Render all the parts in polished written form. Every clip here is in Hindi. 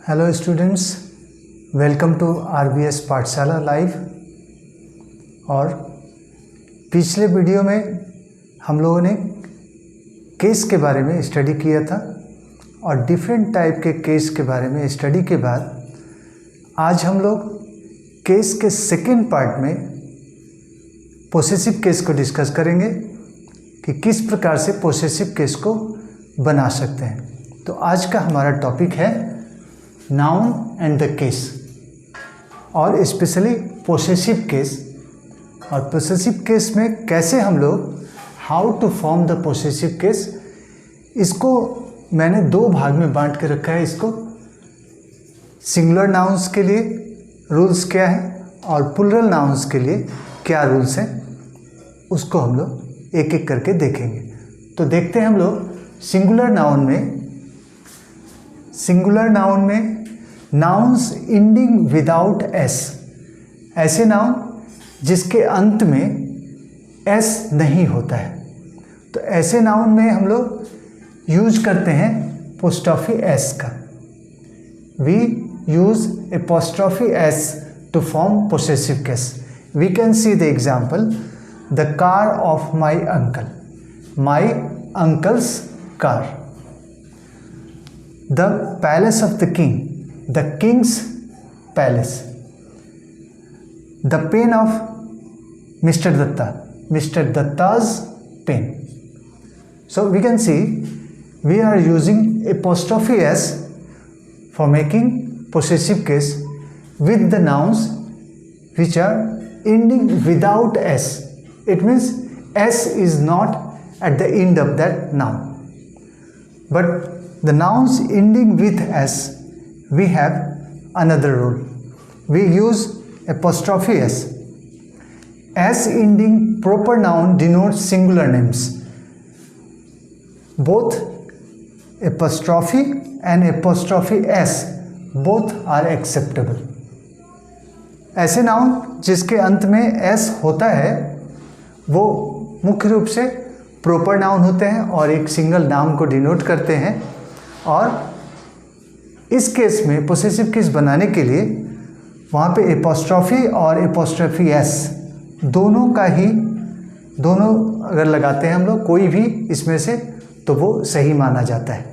Hello students, welcome to RBS Pathshala live. और पिछले वीडियो में हम लोगों ने केस के बारे में स्टडी किया था और डिफरेंट टाइप के केस के बारे में स्टडी के बाद आज हम लोग केस के सेकेंड पार्ट में पोसेसिव केस को डिस्कस करेंगे कि किस प्रकार से पोसेसिव केस को बना सकते हैं। तो आज का हमारा टॉपिक है नाउन एंड द केस और स्पेशली पोसेसिव केस। और पोसेसिव केस में कैसे हम लोग how to form the possessive case, इसको मैंने दो भाग में बांट के रखा है। इसको सिंगुलर नाउन्स के लिए रूल्स क्या है और प्लूरल नाउन्स के लिए क्या रूल्स हैं, उसको हम लोग एक एक करके देखेंगे। तो देखते हैं हम लोग सिंगुलर नाउन में नाउन्स इंडिंग विदाउट एस, ऐसे नाउन जिसके अंत में एस नहीं होता है। तो ऐसे नाउन में हम लोग यूज करते हैं एपोस्ट्रोफी एस का। We use apostrophe S to form possessive case. We can see the example, the car of my uncle, my uncle's car. The palace of the king, the king's palace. The pen of Mr. Datta, Mr. Datta's pen. So we can see we are using apostrophe s for making possessive case with the nouns which are ending without s. It means s is not at the end of that noun. But the nouns ending with s, we have another rule. We use apostrophe s. S ending proper noun denotes singular names. Both apostrophe and apostrophe s both are acceptable. ऐसे नाउन जिसके अंत में s होता है वो मुख्य रूप से प्रॉपर नाउन होते हैं और एक सिंगल नाउन को डिनोट करते हैं। और इस केस में पोसेसिव केस बनाने के लिए वहाँ पे एपोस्ट्रोफी और एपोस्ट्रोफी एस दोनों अगर लगाते हैं हम लोग कोई भी इसमें से, तो वो सही माना जाता है।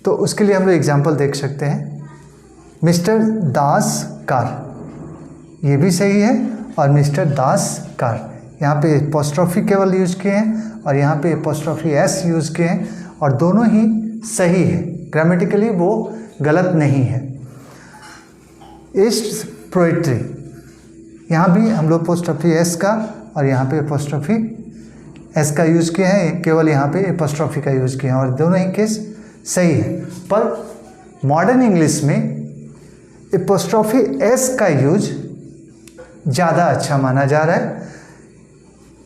तो उसके लिए हम लोग एग्जांपल देख सकते हैं। मिस्टर दास कार, ये भी सही है, और मिस्टर दास कार, यहाँ पे एपोस्ट्रोफी केवल यूज किए हैं और यहाँ पे एपोस्ट्रोफी एस यूज किए हैं और दोनों ही सही है। ग्रामेटिकली वो गलत नहीं है। ईस्ट पोएट्री, यहाँ भी हम लोग एपोस्ट्रोफी एस का और यहाँ पे एपोस्ट्रोफी एस का यूज़ किए हैं, केवल यहाँ पे एपोस्ट्रोफी का यूज़ किए हैं और दोनों ही केस सही है। पर मॉडर्न इंग्लिश में एपोस्ट्रोफी एस का यूज ज़्यादा अच्छा माना जा रहा है।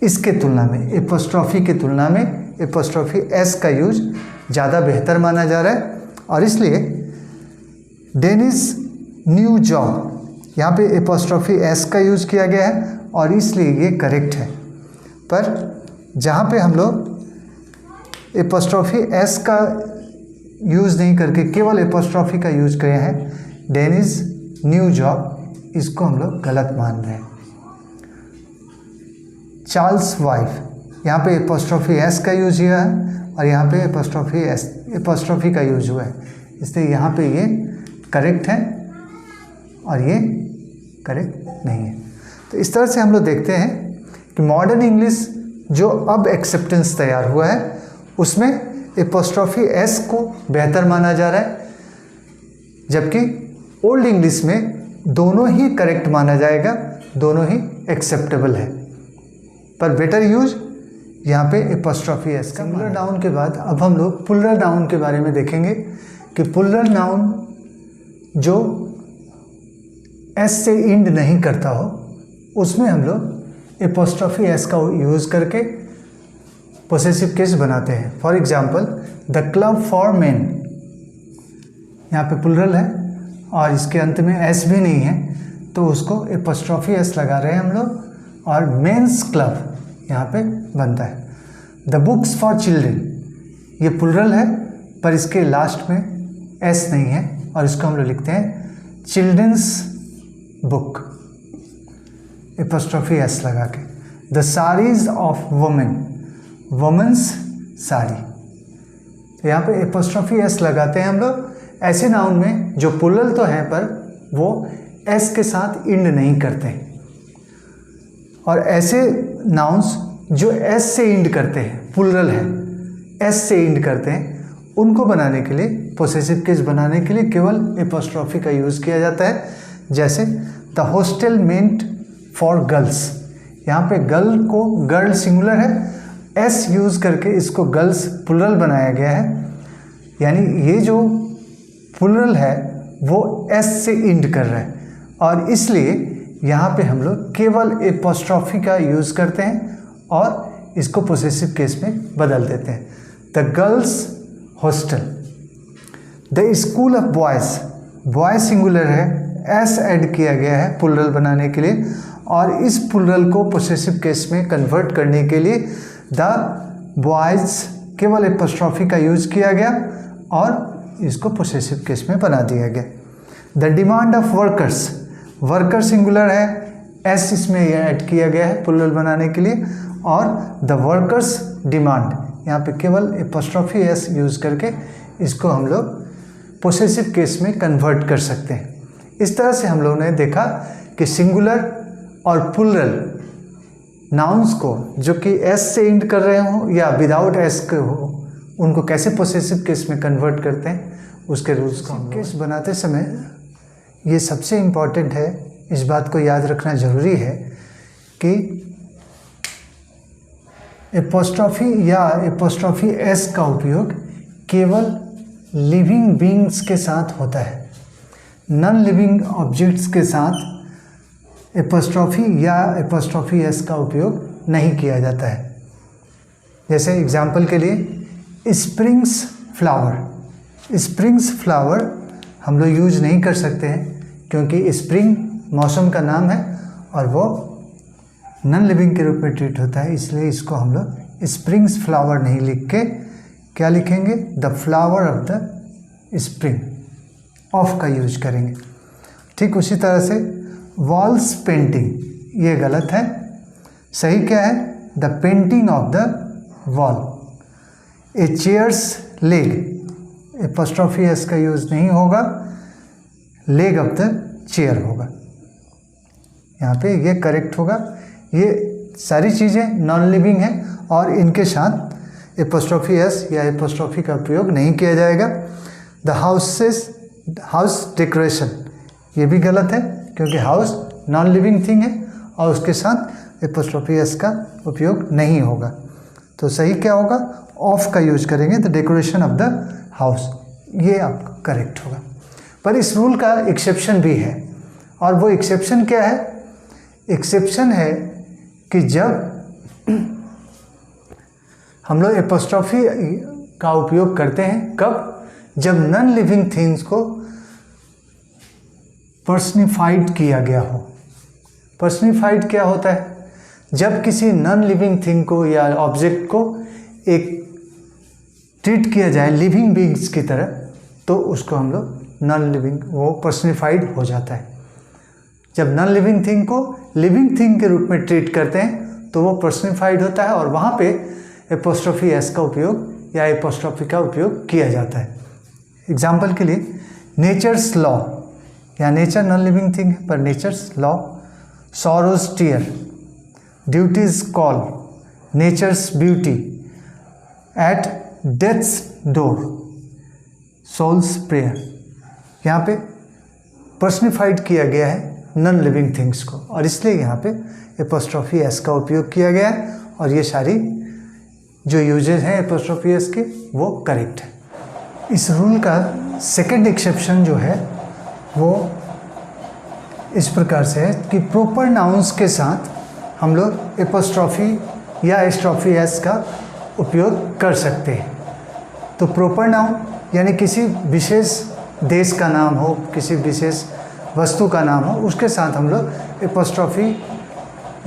इसके तुलना में एपोस्ट्रोफी की तुलना में एपोस्ट्रोफी एस का यूज ज़्यादा बेहतर माना जा रहा है और इसलिए डेनिस न्यू जॉब, यहाँ पे एपोस्ट्रोफी एस का यूज़ किया गया है और इसलिए ये करेक्ट है। पर जहाँ पे हम लोग एपोस्ट्रोफी एस का यूज़ नहीं करके केवल एपोस्ट्रोफी का यूज़ किया है, डेनिस न्यू जॉब, इसको हम लोग गलत मान रहे हैं। चार्ल्स वाइफ, यहाँ पे एपोस्ट्रोफी एस का यूज़ किया है और यहाँ पे एपोस्ट्रोफी का यूज हुआ है, इसलिए यहाँ पे ये करेक्ट है और ये करेक्ट नहीं है। तो इस तरह से हम लोग देखते हैं कि मॉडर्न इंग्लिश जो अब एक्सेप्टेंस तैयार हुआ है उसमें एपोस्ट्रोफी एस को बेहतर माना जा रहा है, जबकि ओल्ड इंग्लिश में दोनों ही करेक्ट माना जाएगा, दोनों ही एक्सेप्टेबल है। पर बेटर यूज यहाँ पे एपोस्ट्रोफी एस का। सिंगुलर नाउन के बाद अब हम लोग प्लूरल नाउन के बारे में देखेंगे कि प्लूरल नाउन जो एस से इंड नहीं करता हो उसमें हम लोग एपोस्ट्रोफी एस का यूज़ करके पोसेसिव केस बनाते हैं। For example, the club for main, यहाँ पे प्लूरल है और इसके अंत में एस भी नहीं है, तो उसको एपोस्ट्रोफी एस लगा रहे हैं हम लोग और मेंस क्लब यहाँ पे बनता है। द बुक्स फॉर चिल्ड्रेन, ये प्लूरल है पर इसके लास्ट में एस नहीं है, और इसको हम लोग लिखते हैं चिल्ड्रंस बुक, एपोस्ट्रोफी एस लगा के। The saris of women, women's sari. यहाँ पे एपोस्ट्रोफी एस लगाते हैं हम लोग ऐसे नाउन में जो प्लूरल तो है पर वो एस के साथ इंड नहीं करते, और ऐसे नाउन्स जो एस से इंड करते हैं, प्लूरल है एस से इंड करते हैं, उनको बनाने के लिए, पोसेसिव केस बनाने के लिए केवल एपोस्ट्रोफी का यूज़ किया जाता है। जैसे the hostel meant for girls, यहाँ पे गर्ल को, गर्ल सिंगुलर है, एस यूज़ करके इसको गर्ल्स प्लूरल बनाया गया है। यानी ये जो प्लूरल है वो एस से इंड कर रहा है, और इसलिए यहाँ पे हम लोग केवल एपोस्ट्रोफी का यूज़ करते हैं और इसको पोसेसिव केस में बदल देते हैं। The girls hostel. The school of boys, boys singular है, एस ऐड किया गया है प्लूरल बनाने के लिए, और इस प्लूरल को पोसेसिव केस में कन्वर्ट करने के लिए द बॉयज़ केवल एपोस्ट्रोफी का यूज़ किया गया और इसको पोसेसिव केस में बना दिया गया। The demand of workers, worker singular है, एस इसमें ऐड किया गया है प्लूरल बनाने के लिए, और द वर्कर्स डिमांड, यहाँ पे केवल एपोस्ट्रोफी एस यूज़ करके इसको हम लोग पोसेसिव केस में कन्वर्ट कर सकते हैं। इस तरह से हम लोगों ने देखा कि सिंगुलर और प्लूरल नाउन्स को जो कि एस से इंड कर रहे हों या विदाउट एस के हो, उनको कैसे पोसेसिव केस में कन्वर्ट करते हैं, उसके रूल्स को हम केस बनाते समय ये सबसे इम्पॉर्टेंट है, इस बात को याद रखना ज़रूरी है कि एपोस्ट्रोफी या एपोस्ट्रोफी एस का उपयोग केवल लिविंग बीइंग्स के साथ होता है, नॉन लिविंग ऑब्जेक्ट्स के साथ एपोस्ट्रोफी या एपोस्ट्रोफी एस का उपयोग नहीं किया जाता है। जैसे एग्जाम्पल के लिए स्प्रिंग्स फ्लावर, स्प्रिंग्स फ्लावर हम लोग यूज नहीं कर सकते हैं क्योंकि स्प्रिंग मौसम का नाम है और वो नॉन लिविंग के रूप में ट्रीट होता है, इसलिए इसको हम लोग स्प्रिंग्स फ्लावर नहीं लिख के क्या लिखेंगे, the flower of the spring, of का यूज करेंगे। ठीक उसी तरह से वॉल्स पेंटिंग, ये गलत है, सही क्या है, the painting of the wall. A chairs leg, apostrophe S का यूज नहीं होगा, लेग ऑफ द चेयर होगा, यहाँ पे ये करेक्ट होगा। ये सारी चीज़ें नॉन लिविंग हैं और इनके साथ एपोस्ट्रोफी एस या एपोस्ट्रोफी का प्रयोग नहीं किया जाएगा। द हाउस डेकोरेशन, ये भी गलत है क्योंकि हाउस नॉन लिविंग थिंग है और उसके साथ एपोस्ट्रोफी एस का उपयोग नहीं होगा। तो सही क्या होगा, ऑफ का यूज करेंगे, the decoration of the house, ये आपका करेक्ट होगा। पर इस रूल का एक्सेप्शन भी है, और वो एक्सेप्शन क्या है, एक्सेप्शन है कि जब हम लोग एपोस्ट्रोफी का उपयोग करते हैं, कब, जब नॉन लिविंग थिंग्स को पर्सनिफाइड किया गया हो। पर्सनिफाइड क्या होता है, जब किसी नॉन लिविंग थिंग को या ऑब्जेक्ट को एक ट्रीट किया जाए लिविंग बीइंग्स की तरह, तो उसको हम लोग नॉन लिविंग, वो पर्सनिफाइड हो जाता है। जब नॉन लिविंग थिंग को लिविंग थिंग के रूप में ट्रीट करते हैं तो वो पर्सनिफाइड होता है और वहाँ पे एपोस्ट्रोफी एस का उपयोग या एपोस्ट्रोफी का उपयोग किया जाता है। एग्जाम्पल के लिए नेचर्स लॉ, या नेचर नॉन लिविंग थिंग है पर nature's law, sorrow's tear, duty's call, nature's beauty, at death's door, soul's prayer, यहाँ पे पर्सनिफाइड किया गया है नॉन लिविंग थिंग्स को और इसलिए यहाँ पे एपोस्ट्रोफी एस का उपयोग किया गया है और ये सारी जो यूजेज हैं एपोस्ट्रोफी एस के वो करेक्ट है। इस रूल का सेकंड एक्सेप्शन जो है वो इस प्रकार से है कि प्रॉपर नाउन्स के साथ हम लोग एपोस्ट्रोफी या एस्ट्रोफी एस का उपयोग कर सकते हैं। तो प्रॉपर नाउन यानी किसी विशेष देश का नाम हो, किसी विशेष वस्तु का नाम हो, उसके साथ हम लोग एपोस्ट्रोफी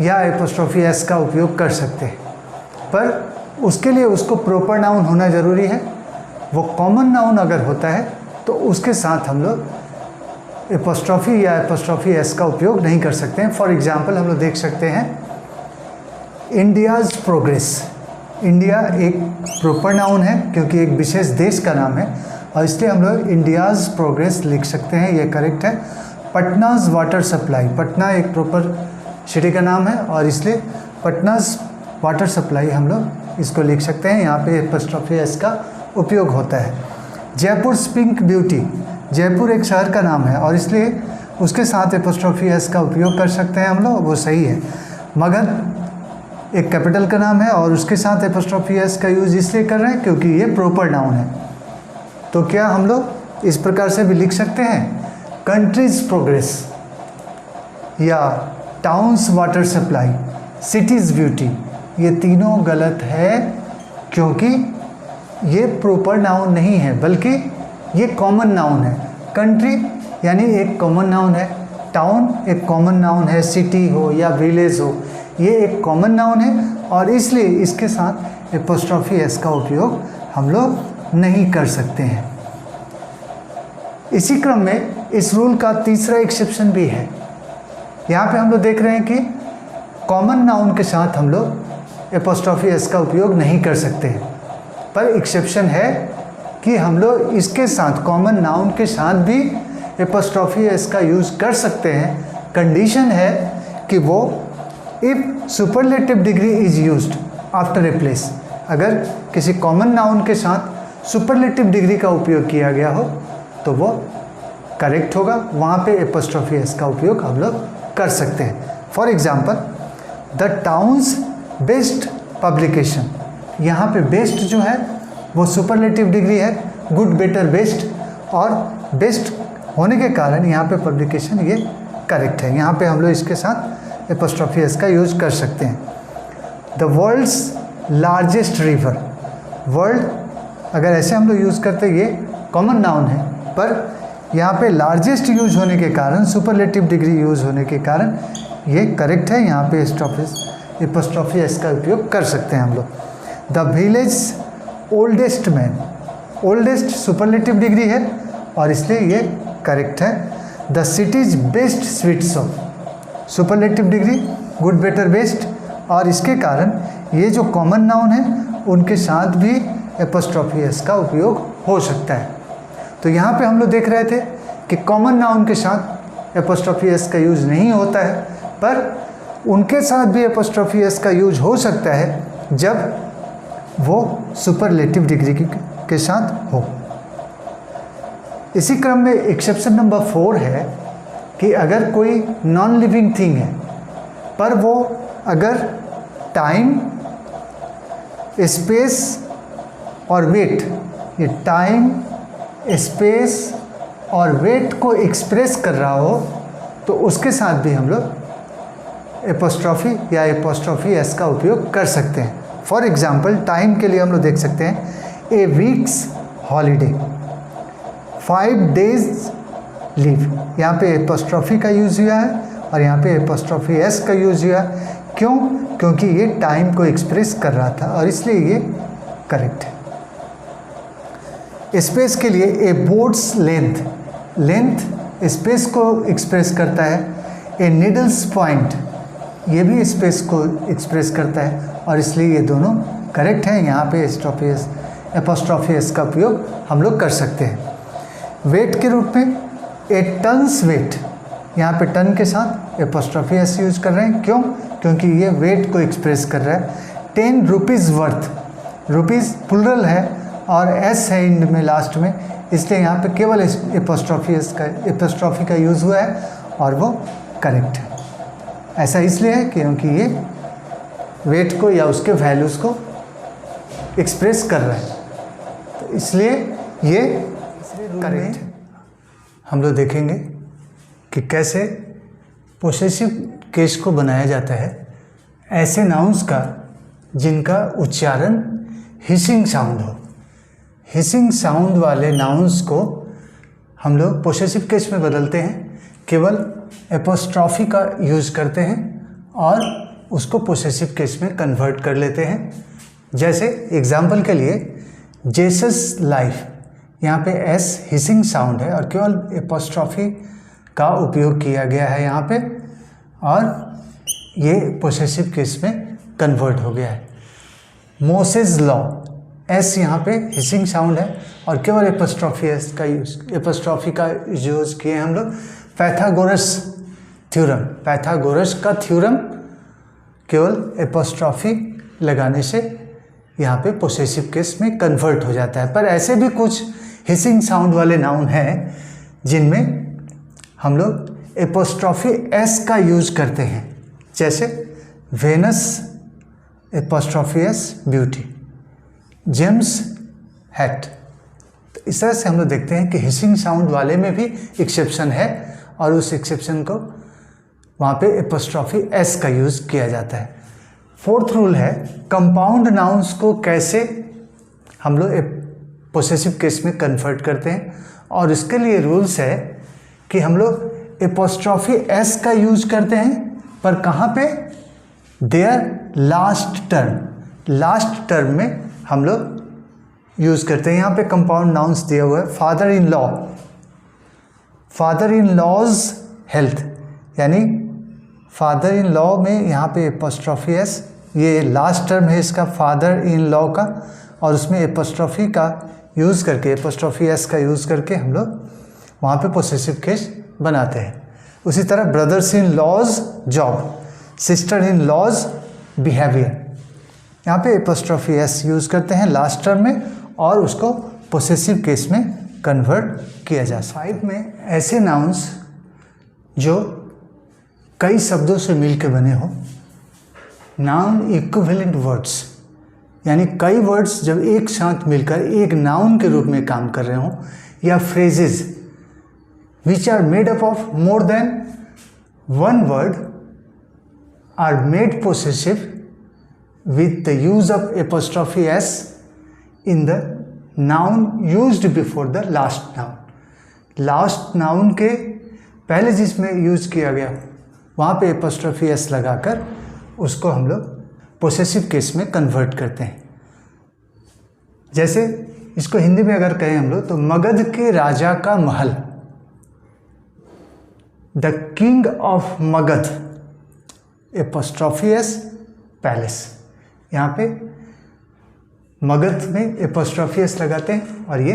या एपोस्ट्रोफी एस का उपयोग कर सकते हैं, पर उसके लिए उसको प्रॉपर नाउन होना ज़रूरी है। वो कॉमन नाउन अगर होता है तो उसके साथ हम लोग एपोस्ट्रॉफी या एपोस्ट्रॉफी एस का उपयोग नहीं कर सकते हैं। फॉर एग्जांपल हम लोग देख सकते हैं इंडियाज़ प्रोग्रेस। इंडिया एक प्रॉपर नाउन है क्योंकि एक विशेष देश का नाम है और इसलिए हम लोग इंडियाज़ प्रोग्रेस लिख सकते हैं, ये करेक्ट है। पटनाज़ वाटर सप्लाई, पटना एक प्रॉपर सिटी का नाम है और इसलिए पटनाज़ वाटर सप्लाई हम लोग इसको लिख सकते हैं, यहाँ पे एपोस्ट्रॉफी एस का उपयोग होता है। जयपुर पिंक ब्यूटी, जयपुर एक शहर का नाम है और इसलिए उसके साथ एपोस्ट्रॉफी एस का उपयोग कर सकते हैं हम लोग, वो सही है। मगध एक कैपिटल का नाम है और उसके साथ एपोस्ट्रॉफी एस का यूज इसलिए कर रहे हैं क्योंकि ये प्रॉपर नाउन है। तो क्या हम लोग इस प्रकार से भी लिख सकते हैं कंट्रीज प्रोग्रेस या towns water supply, cities beauty, ये तीनों गलत है क्योंकि ये प्रॉपर नाउन नहीं है बल्कि ये कॉमन नाउन है। कंट्री यानी एक कॉमन नाउन है, टाउन एक कॉमन नाउन है, सिटी हो या विलेज हो ये एक कॉमन नाउन है और इसलिए इसके साथ एपोस्ट्रॉफी एस का उपयोग हम लोग नहीं कर सकते हैं। इसी क्रम में इस रूल का तीसरा एक्सेप्शन भी है। यहाँ पे हम लोग देख रहे हैं कि कॉमन नाउन के साथ हम लोग एपोस्ट्रॉफी एस का उपयोग नहीं कर सकते हैं, पर एक्सेप्शन है कि हम लोग इसके साथ कॉमन नाउन के साथ भी एपोस्ट्रॉफी एस का यूज़ कर सकते हैं। कंडीशन है कि वो if superlative degree is used after a place, अगर किसी कॉमन नाउन के साथ सुपरलेटिव डिग्री का उपयोग किया गया हो तो वो करेक्ट होगा, वहाँ पे एपोस्ट्रॉफी एस का उपयोग हम लोग कर सकते हैं। For example the towns best publication, यहाँ पे बेस्ट जो है वो सुपरलेटिव डिग्री है, गुड बेटर बेस्ट, और बेस्ट होने के कारण यहाँ पे पब्लिकेशन ये करेक्ट है। यहाँ पे हम लोग इसके साथ एपोस्ट्रॉफी एस का यूज कर सकते हैं। The world's largest river, world अगर ऐसे हम लोग यूज़ करते ये कॉमन नाउन है, पर यहाँ पे लार्जेस्ट यूज होने के कारण, सुपरलेटिव डिग्री यूज होने के कारण ये करेक्ट है, यहाँ पे एपोस्ट्रॉफी एस का उपयोग कर सकते हैं हम लोग। The village oldest man, oldest superlative degree है और इसलिए ये करेक्ट है। The cities best sweet shop, superlative degree good better best, और इसके कारण ये जो कॉमन नाउन है उनके साथ भी एपोस्ट्रॉफी एस का उपयोग हो सकता है। तो यहाँ पे हम लोग देख रहे थे कि कॉमन नाउन के साथ एपोस्ट्रॉफी एस का यूज़ नहीं होता है, पर उनके साथ भी एपोस्ट्रॉफी एस का यूज हो सकता है जब वो सुपरलेटिव डिग्री के साथ हो। इसी क्रम में एक्सेप्शन नंबर 4 है कि अगर कोई नॉन लिविंग थिंग है पर वो अगर टाइम, स्पेस और वेट, ये टाइम, स्पेस और वेट को एक्सप्रेस कर रहा हो तो उसके साथ भी हम लोग एपोस्ट्रॉफी या एपोस्ट्रॉफी एस का उपयोग कर सकते हैं। फॉर एग्जांपल टाइम के लिए हम लोग देख सकते हैं ए वीक्स हॉलीडे, 5 डेज लीव, यहाँ पे एपोस्ट्रॉफी का यूज़ हुआ है और यहाँ पे एपोस्ट्रॉफी एस का यूज़ हुआ है। क्यों? क्योंकि ये टाइम को एक्सप्रेस कर रहा था और इसलिए ये करेक्ट है। स्पेस के लिए ए बोर्ड्स लेंथ, लेंथ स्पेस को एक्सप्रेस करता है। ए नीडल्स पॉइंट, ये भी स्पेस को एक्सप्रेस करता है और इसलिए ये दोनों करेक्ट हैं। यहाँ पे एपोस्ट्रॉफी एस का उपयोग हम लोग कर सकते हैं। वेट के रूप में ए टन्स वेट, यहाँ पे टन के साथ एपोस्ट्रॉफी एस यूज कर रहे हैं। क्यों? क्योंकि ये वेट को एक्सप्रेस कर रहा है। 10 रुपीज़ वर्थ, रुपीज़ प्लुरल है और एस है एंड में लास्ट में, इसलिए यहाँ पे केवल एपोस्ट्रॉफी का यूज़ हुआ है और वो करेक्ट है। ऐसा इसलिए है क्योंकि ये वेट को या उसके वैल्यूज़ को एक्सप्रेस कर रहा है, तो इसलिए ये करेक्ट है। हम लोग देखेंगे कि कैसे पोसेसिव केस को बनाया जाता है ऐसे नाउन्स का जिनका उच्चारण हिसिंग साउंड हो। हिसिंग साउंड वाले नाउन्स को हम लोग पोसेसिव केस में बदलते हैं, केवल एपोस्ट्रॉफी का यूज़ करते हैं और उसको पोसेसिव केस में कन्वर्ट कर लेते हैं। जैसे एग्जाम्पल के लिए जेसस लाइफ, यहाँ पे एस हिसिंग साउंड है और केवल एपोस्ट्रॉफी का उपयोग किया गया है यहाँ पे, और ये पोसेसिव केस में कन्वर्ट हो गया है। मोसेस लॉ, एस यहाँ पे हिसिंग साउंड है और केवल एपोस्ट्रॉफी का यूज किए हम लोग। पैथागोरस थ्योरम, पैथागोरस का थ्योरम केवल एपोस्ट्रॉफी लगाने से यहाँ पे पोसेसिव केस में कन्वर्ट हो जाता है। पर ऐसे भी कुछ हिसिंग साउंड वाले नाउन हैं जिनमें हम लोग एपोस्ट्रॉफी एस का यूज करते हैं, जैसे Venus apostrophe S beauty, James hat. तो इस तरह से हम लोग देखते हैं कि हिसिंग साउंड वाले में भी एक्सेप्शन है और उस एक्सेप्शन को वहाँ पे एपोस्ट्रॉफी एस का यूज किया जाता है। फोर्थ रूल है कंपाउंड नाउन्स को कैसे हम लोग पोसेसिव केस में कन्वर्ट करते हैं, और इसके लिए रूल्स है कि हम लोग एपोस्ट्रॉफी एस का यूज करते हैं, पर कहाँ पे, देयर लास्ट टर्म में हम लोग यूज करते हैं। यहाँ पे कंपाउंड नाउन्स दिया हुआ है, father in law, father in law's health, यानी फादर इन लॉ में यहाँ पे एपोस्ट्रॉफी एस, ये लास्ट टर्म है इसका फादर इन लॉ का, और उसमें एपोस्ट्रॉफी का यूज़ करके, एपोस्ट्रॉफी एस का यूज़ करके हम लोग वहाँ पे पोसेसिव केस बनाते हैं। उसी तरह brothers in law's job, sister in law's behaviour, यहाँ पे एपोस्ट्रॉफी एस यूज़ करते हैं लास्ट टर्म में और उसको पोसेसिव केस में कन्वर्ट किया जा सकता है। 5 में ऐसे नाउन्स जो कई शब्दों से मिलकर बने हो, नाउन इक्विवेलेंट वर्ड्स, यानी कई वर्ड्स जब एक साथ मिलकर एक नाउन के रूप में काम कर रहे हों, या phrases which are made up of more than one word are made possessive with the use of apostrophe S in the noun used before the last noun. Last noun के पहले जिसमें यूज किया गया वहाँ पे एपोस्ट्रॉफी एस लगाकर उसको हम लोग पोसेसिव केस में कन्वर्ट करते हैं। जैसे इसको हिंदी में अगर कहें हम लोग तो मगध के राजा का महल, the king of Magadh, apostrophe S palace. यहाँ पे मगध में एपोस्ट्रॉफी एस लगाते हैं और ये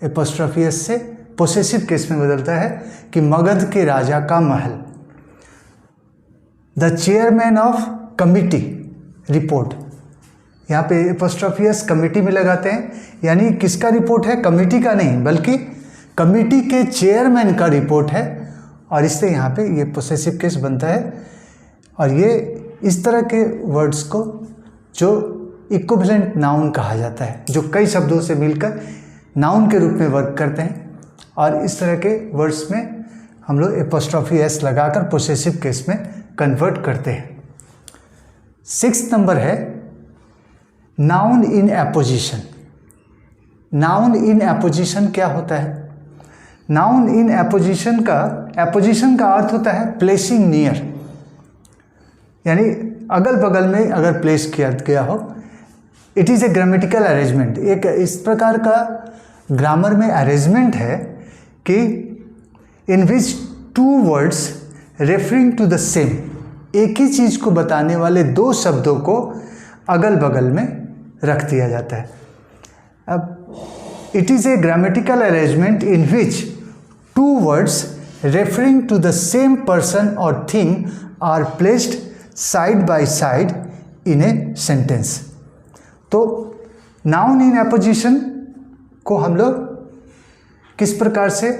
एपोस्ट्रॉफी एस से पोसेसिव केस में बदलता है कि मगध के राजा का महल। The chairman of committee report, यहाँ पे एपोस्ट्रॉफी एस कमिटी में लगाते हैं, यानी किसका रिपोर्ट है, कमिटी का नहीं बल्कि कमिटी के चेयरमैन का रिपोर्ट है, और इससे यहाँ पे ये पोसेसिव केस बनता है। और ये इस तरह के वर्ड्स को जो इक्विवेलेंट नाउन कहा जाता है, जो कई शब्दों से मिलकर नाउन के रूप में वर्क करते हैं, और इस तरह के वर्ड्स में हम लोग एपोस्ट्रॉफी एस लगाकर पोसेसिव केस में कन्वर्ट करते हैं। 6th नंबर है noun in apposition. Noun in apposition क्या होता है? नाउन इन एपोजिशन का अर्थ होता है प्लेसिंग नियर, यानी अगल बगल में अगर प्लेस किया गया हो। It is a grammatical arrangement, एक इस प्रकार का ग्रामर में अरेंजमेंट है कि in which 2 words referring to the same, एक ही चीज़ को बताने वाले 2 शब्दों को अगल बगल में रख दिया जाता है। अब it is a grammatical arrangement in which 2 words referring to the same person और thing are placed side by side in a sentence. तो नाउन इन एपोजिशन को हम लोग किस प्रकार से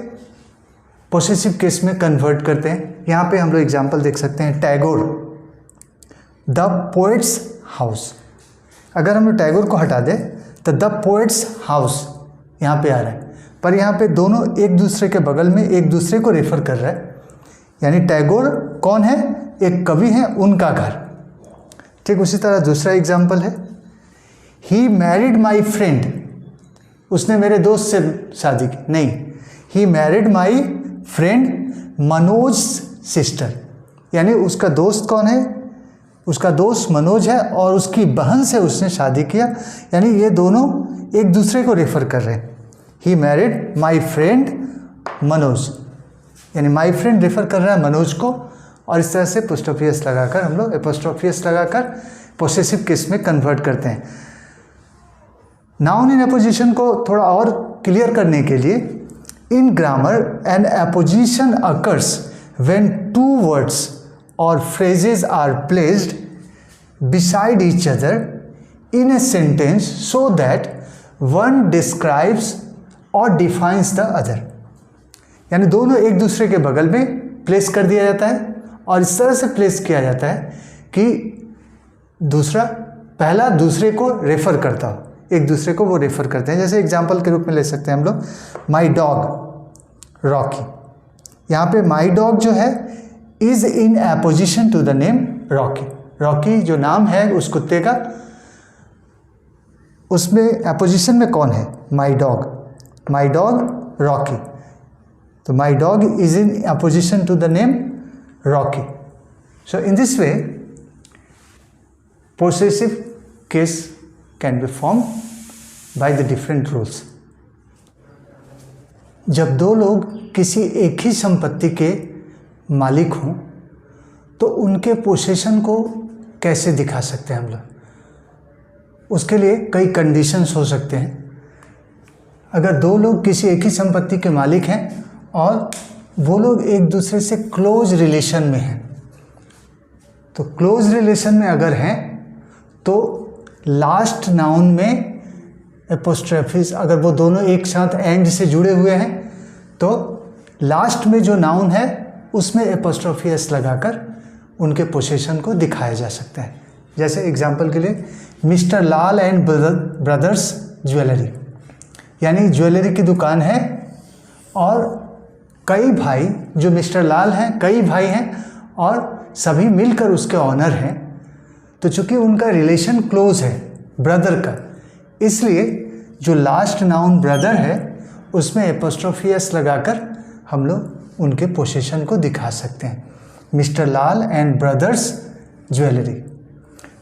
पोसेसिव केस में कन्वर्ट करते हैं, यहाँ पे हम लोग एग्जाम्पल देख सकते हैं। टैगोर, द पोएट्स हाउस, अगर हम लोग टैगोर को हटा दें तो द पोएट्स हाउस यहाँ पे आ रहा है, पर यहाँ पे दोनों एक दूसरे के बगल में एक दूसरे को रेफर कर रहा है, यानी टैगोर कौन है, एक कवि है, उनका घर। ठीक उसी तरह दूसरा एग्जाम्पल है, ही मैरिड माई फ्रेंड, उसने मेरे दोस्त से शादी की, नहीं, he married my friend Manoj sister, यानी उसका दोस्त कौन है, उसका दोस्त मनोज है और उसकी बहन से उसने शादी किया, यानी ये दोनों एक दूसरे को रेफर कर रहे हैं। ही मैरिड माई फ्रेंड मनोज, यानी माई फ्रेंड रेफर कर रहा है मनोज को, और इस तरह से एपोस्ट्रोफी एस लगाकर हम लोग एपोस्ट्रोफी एस लगाकर पोसेसिव केस में कन्वर्ट करते हैं। नाउन इन एपोजिशन को थोड़ा और क्लियर करने के लिए, in grammar an apposition occurs when two words और phrases are placed beside each other in a sentence so that one describes or defines the other, यानी दोनों एक दूसरे के बगल में प्लेस कर दिया जाता है और इस तरह से प्लेस किया जाता है कि दूसरा पहला दूसरे को रेफर करता हो, एक दूसरे को वो रेफर करते हैं। जैसे एग्जाम्पल के रूप में ले सकते हैं हम लोग माई डॉग रॉकी, यहाँ पे माई डॉग जो है is in apposition to the name Rocky. Rocky जो नाम है उस कुत्ते का, उसमें एपोजिशन में कौन है? My dog Rocky. तो my dog is in apposition to the name Rocky. So in this way possessive case can be form by the different rules. जब दो लोग किसी एक ही संपत्ति के मालिक हों तो उनके पोसेशन को कैसे दिखा सकते हैं हम लोग? उसके लिए कई कंडीशंस हो सकते हैं। अगर दो लोग किसी एक ही संपत्ति के मालिक हैं और वो लोग एक दूसरे से क्लोज रिलेशन में हैं, तो क्लोज रिलेशन में अगर हैं तो लास्ट नाउन में एपोस्ट्रोफीज, अगर वो दोनों एक साथ एंड से जुड़े हुए हैं तो लास्ट में जो नाउन है उसमें एपोस्ट्रोफी एस लगाकर उनके पोसेशन को दिखाया जा सकता है। जैसे एग्जाम्पल के लिए mister Lal and brothers jewellery, यानी ज्वेलरी की दुकान है और कई भाई, जो मिस्टर लाल हैं कई भाई हैं और सभी मिलकर उसके ऑनर हैं। तो चूंकि उनका रिलेशन क्लोज है ब्रदर का, इसलिए जो लास्ट नाउन ब्रदर है उसमें एपोस्ट्रोफी एस लगाकर हम लोग उनके पोसेशन को दिखा सकते हैं। Mister Lal and brothers jewellery,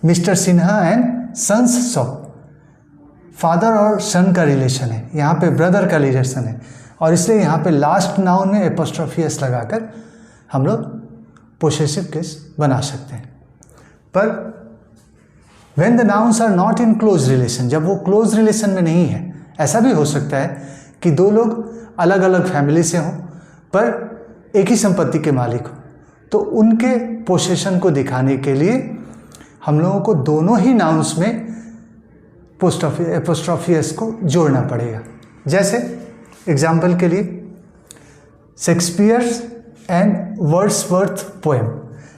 mister Sinha and sons shop, father और सन का रिलेशन है, यहाँ पे ब्रदर का रिलेशन है और इसलिए यहाँ पे लास्ट नाउन में एपोस्ट्रोफी एस लगाकर हम लोग पोसेसिव केस बना सकते हैं। पर when the nouns are not in close relation, जब वो क्लोज रिलेशन में नहीं है, ऐसा भी हो सकता है कि दो लोग अलग अलग फैमिली से हों पर एक ही संपत्ति के मालिक हों, तो उनके पोसेशन को दिखाने के लिए हम लोगों को दोनों ही नाउन्स में एपोस्ट्रोफी एस को जोड़ना पड़ेगा। जैसे एग्जाम्पल के लिए Shakespeare and Wordsworth poem,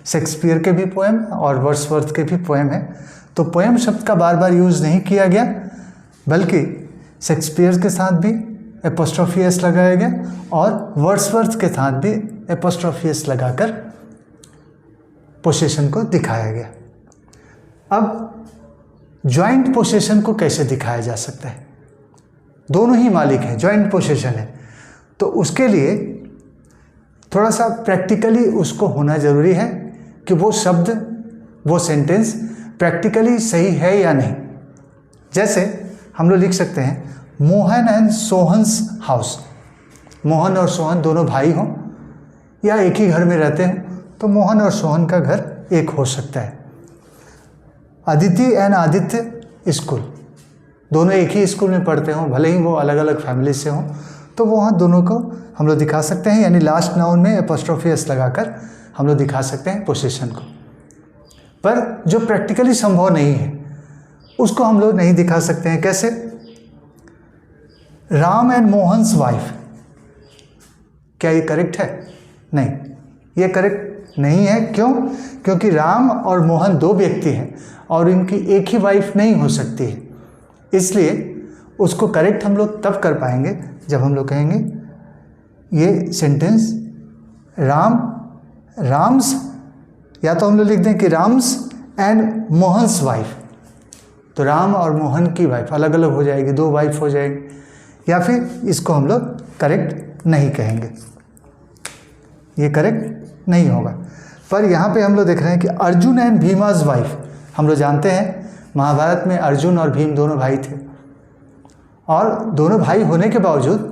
Shakespeare के भी पोएम और वर्ड्सवर्थ के भी पोएम है, तो पोएम शब्द का बार बार यूज़ नहीं किया गया, बल्कि शेक्सपियर के साथ भी एपोस्ट्रोफी एस लगाया गया और वर्ड्सवर्थ के साथ भी एपोस्ट्रोफी एस लगाकर पोसेशन को दिखाया गया। अब जॉइंट पोसेशन को कैसे दिखाया जा सकता है? दोनों ही मालिक हैं, जॉइंट पोसेशन है, तो उसके लिए थोड़ा सा प्रैक्टिकली उसको होना ज़रूरी है कि वो शब्द, वो सेंटेंस प्रैक्टिकली सही है या नहीं। जैसे हम लोग लिख सकते हैं मोहन एंड सोहन्स हाउस, मोहन और सोहन दोनों भाई हों या एक ही घर में रहते हैं तो मोहन और सोहन का घर एक हो सकता है। अदिति एंड आदित्य स्कूल, दोनों एक ही स्कूल में पढ़ते हों, भले ही वो अलग अलग फैमिली से हों, तो वहाँ दोनों को हम लोग दिखा सकते हैं, यानी लास्ट नाउन में एपोस्ट्रोफी एस लगाकर हम लोग दिखा सकते हैं पोसेशन को। पर जो प्रैक्टिकली संभव नहीं है उसको हम लोग नहीं दिखा सकते हैं। कैसे? राम एंड मोहन्स वाइफ, क्या ये करेक्ट है? नहीं, ये करेक्ट नहीं है। क्यों? क्योंकि राम और मोहन दो व्यक्ति हैं और इनकी एक ही वाइफ नहीं हो सकती है, इसलिए उसको करेक्ट हम लोग तब कर पाएंगे जब हम लोग कहेंगे ये सेंटेंस राम्स, या तो हम लोग लिख दें कि राम्स एंड मोहन्स वाइफ, तो राम और मोहन की वाइफ अलग अलग हो जाएगी, दो वाइफ हो जाएगी, या फिर इसको हम लोग करेक्ट नहीं कहेंगे, ये करेक्ट नहीं होगा। पर यहाँ पे हम लोग देख रहे हैं कि अर्जुन एंड भीमाज वाइफ, हम लोग जानते हैं महाभारत में अर्जुन और भीम दोनों भाई थे और दोनों भाई होने के बावजूद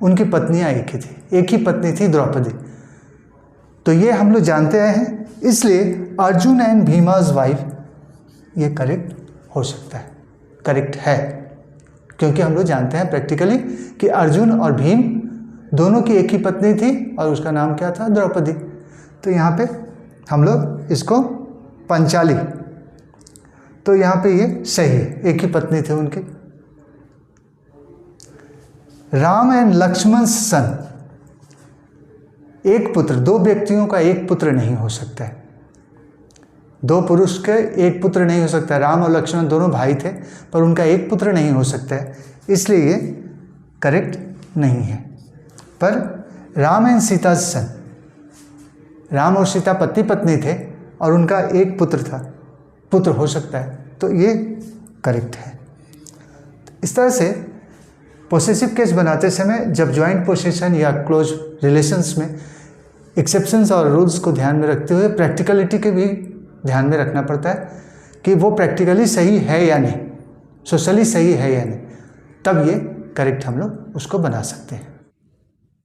उनकी पत्नियां एक ही थी, एक ही पत्नी थी द्रौपदी। तो ये हम लोग जानते हैं, इसलिए अर्जुन एंड भीमाज वाइफ ये करेक्ट हो सकता है, करेक्ट है, क्योंकि हम लोग जानते हैं प्रैक्टिकली कि अर्जुन और भीम दोनों की एक ही पत्नी थी और उसका नाम क्या था, द्रौपदी। तो यहाँ पे हम लोग इसको पंचाली, तो यहाँ पे ये सही है, एक ही पत्नी थी उनकी। राम एंड लक्ष्मण सन, एक पुत्र, दो व्यक्तियों का एक पुत्र नहीं हो सकता है, दो पुरुष के एक पुत्र नहीं हो सकता है। राम और लक्ष्मण दोनों भाई थे पर उनका एक पुत्र नहीं हो सकता है, इसलिए ये करेक्ट नहीं है। पर राम एंड सीता सन, राम और सीता पति पत्नी थे और उनका एक पुत्र था, पुत्र हो सकता है, तो ये करेक्ट है। इस तरह से पोसेसिव केस बनाते समय जब जॉइंट पोसेशन या क्लोज रिलेशंस में एक्सेप्शंस और रूल्स को ध्यान में रखते हुए प्रैक्टिकलिटी के भी ध्यान में रखना पड़ता है कि वो प्रैक्टिकली सही है या नहीं, सोशली सही है या नहीं, तब ये करेक्ट हम लोग उसको बना सकते हैं।